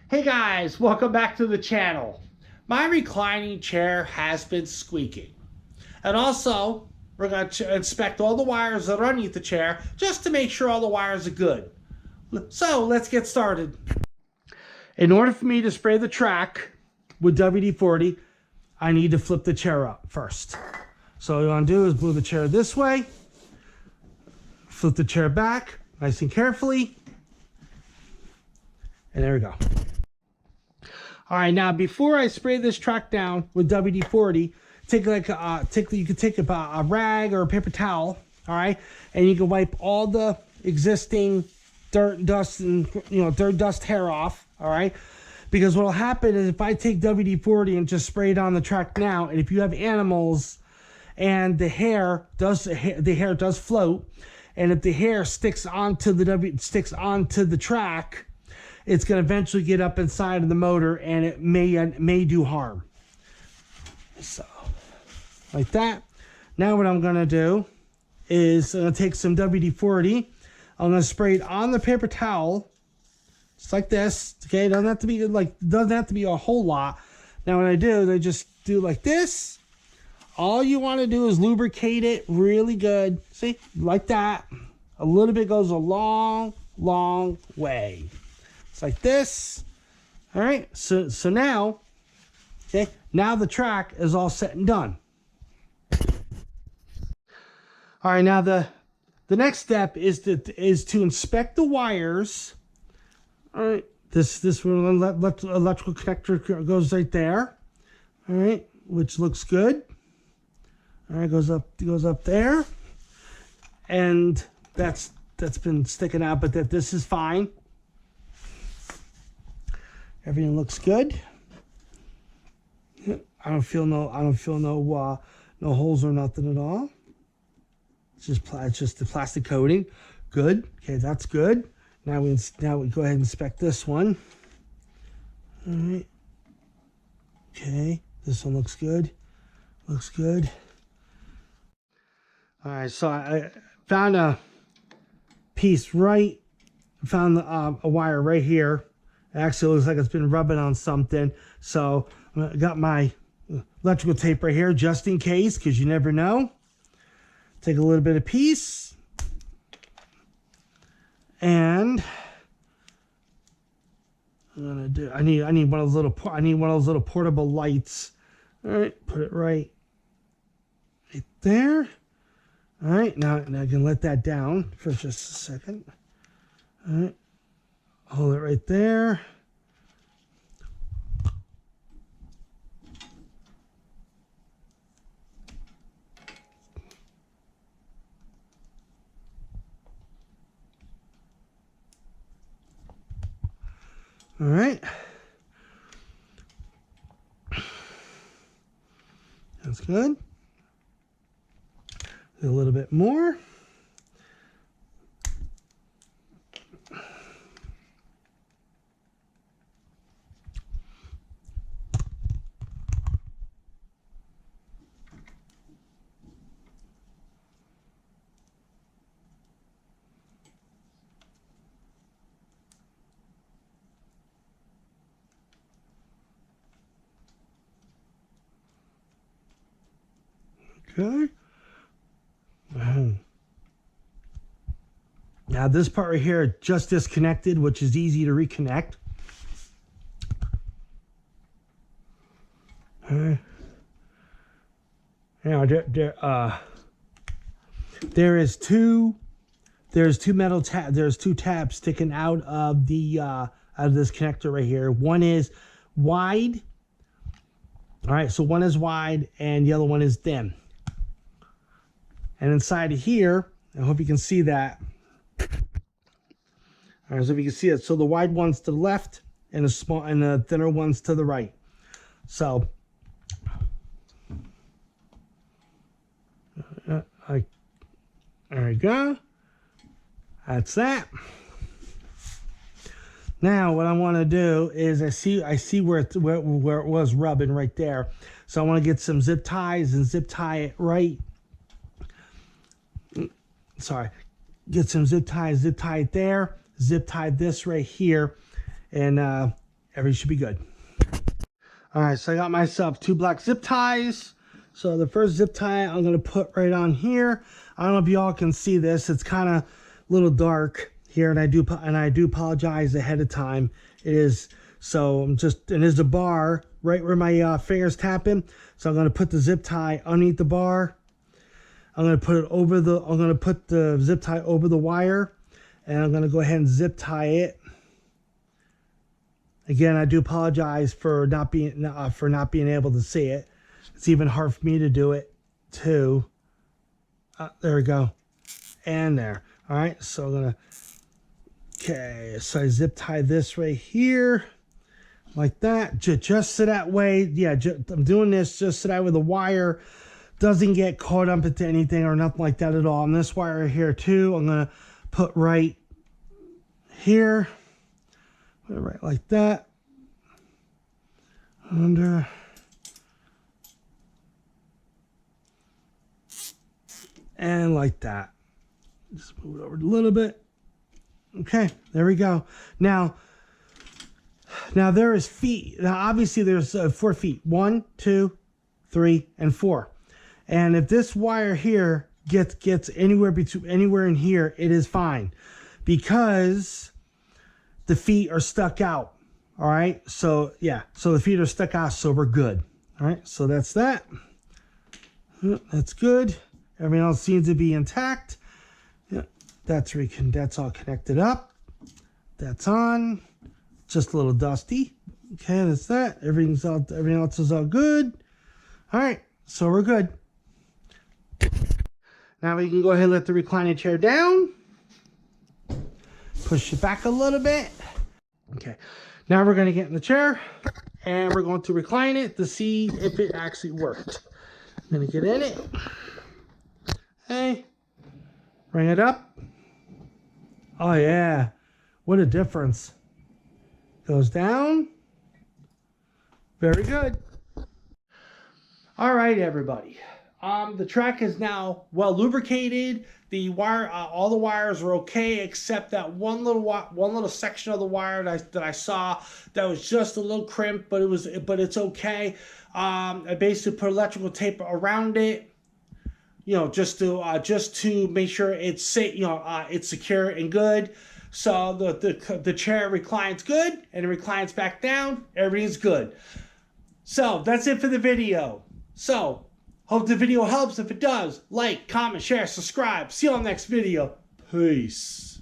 Hey guys, welcome back to the channel. My reclining chair has been squeaking. And also, we're going to inspect all the wires that are underneath the chair just to make sure all the wires are good. So let's get started. In order for me to spray the track with WD-40, I need to flip the chair up first. So what you want to do is move the chair this way, flip the chair back nice and carefully, and there we go. All right, now before I spray this track down with WD-40, you could take a rag or a paper towel, all right, and you can wipe all the existing dirt, dust, and dirt, dust, hair off, all right. Because what will happen is if I take WD-40 and just spray it on the track now, and if you have animals, and the hair does float, and if the hair sticks onto the track, it's going to eventually get up inside of the motor and it may do harm. So, like that. Now what I'm going to do is I'm going to take some WD-40. I'm going to spray it on the paper towel, just like this. Okay, doesn't have to be a whole lot. Now what I do, I just do like this. All you want to do is lubricate it really good. See, like that. A little bit goes a long, long way. It's like this. All right, so now, okay, now the track is all set and done. All right, now the next step is to inspect the wires. All right, this electrical connector goes right there. All right, which looks good. All right, goes up there, and that's been sticking out, but this is fine. Everything looks good. I don't feel no holes or nothing at all. It's just the plastic coating. Good. Okay, that's good. Now we go ahead and inspect this one. All right. Okay, this one looks good. Looks good. All right, so I found a piece found a wire right here. It actually looks like it's been rubbing on something. So I got my electrical tape right here just in case, because you never know. Take a little bit of piece. And I need one of those little portable lights. All right, put it right there. All right, now I can let that down for just a second. All right, hold it right there. All right. That's good. A little bit more. Okay. Now this part right here just disconnected, which is easy to reconnect. Now there's two metal there's two tabs sticking out of this connector right here. One is wide. All right, so one is wide and the other one is thin. And inside of here, I hope you can see that. All right, so if you can see it, so the wide one's to the left and the thinner one's to the right. So there we go. That's that. Now what I want to do is I see where it was rubbing right there. So I want to get some zip ties and zip tie it right. Sorry, get some zip tie it there. Zip tie this right here, and everything should be good. All right, so I got myself 2 black zip ties. So the first zip tie I'm gonna put right on here. I don't know if y'all can see this. It's kind of a little dark here, and I do apologize ahead of time. It is, so I'm just, and there's a bar right where my fingers tap in. So I'm gonna put the zip tie underneath the bar. I'm gonna put the zip tie over the wire, and I'm gonna go ahead and zip tie it. Again, I do apologize for not being able to see it. It's even hard for me to do it too. There we go, and there. All right, so I'm gonna. Okay, so I zip tie this right here, like that, just so that way. Yeah, I'm doing this just so that way the wire doesn't get caught up into anything or nothing like that at all. And this wire here too, I'm gonna put right here, put it right like that, under. And like that. Just move it over a little bit. Okay, there we go. Now there is feet. Now obviously there's 4 feet. 1, 2, 3, and 4. And if this wire here gets anywhere in here, it is fine, because the feet are stuck out. All right. So yeah. So the feet are stuck out. So we're good. All right. So that's that. That's good. Everything else seems to be intact. Yeah, that's all connected up. That's on. Just a little dusty. Okay, that's that. Everything else is all good. All right, so we're good. Now we can go ahead and let the reclining chair down. Push it back a little bit. Okay, now we're going to get in the chair and we're going to recline it to see if it actually worked. I'm going to get in it. Okay, bring it up. Oh yeah, what a difference. Goes down. Very good. All right, everybody. The track is now well lubricated. The wire, all the wires are okay, except that one little section of the wire that I saw that was just a little crimp, but it's okay. I basically put electrical tape around it, just to make sure it's safe, it's secure and good. So the chair reclines good, and it reclines back down. Everything's good. So that's it for the video. So hope the video helps. If it does, like, comment, share, subscribe. See you on the next video. Peace.